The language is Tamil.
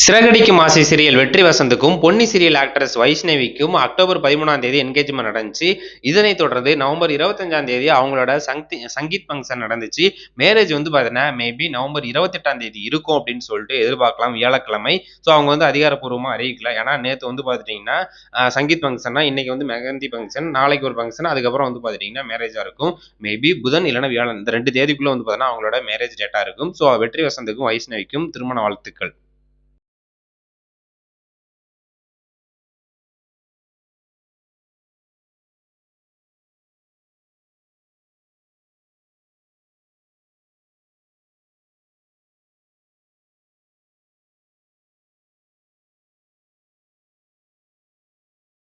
சிறகடிக்கும் ஆசை சீரியல் வெற்றி வசந்துக்கும் பொன்னி சீரியல் ஆக்ட்ரஸ் வைஷ்ணவிக்கும் அக்டோபர் 13ஆம் தேதி என்கேஜ்மெண்ட் நடந்துச்சு. இதனைத் தொடர்ந்து நவம்பர் 25ஆம் தேதி அவங்களோட சங்கீத் ஃபங்க்ஷன் நடந்துச்சு. மேரேஜ் வந்து பார்த்தீங்கன்னா மேபி நவம்பர் 28ஆம் தேதி இருக்கும் அப்படின்னு சொல்லிட்டு எதிர்பார்க்கலாம், வியாழக்கிழமை. ஸோ அவங்க வந்து அதிகாரப்பூர்வமாக அறிவிக்கல. ஏன்னா நேற்று வந்து பார்த்துட்டிங்கன்னா சங்கீத் ஃபங்க்ஷன்னா இன்னைக்கு வந்து மெஹந்தி ஃபங்க்ஷன், நாளைக்கு ஒரு ஃபங்க்ஷன், அதுக்கப்புறம் வந்து பார்த்துட்டிங்கன்னா மேரேஜாக இருக்கும். மேபி புதன் இல்லைன்னா வியாழன், இந்த 2 தேதிக்குள்ளே வந்து பார்த்தீங்கன்னா அவங்களோட மேரேஜ் டேட்டாக இருக்கும். ஸோ வெற்றி வசந்துக்கும் வைஷ்ணவிக்கும் திருமண வாழ்த்துக்கள்.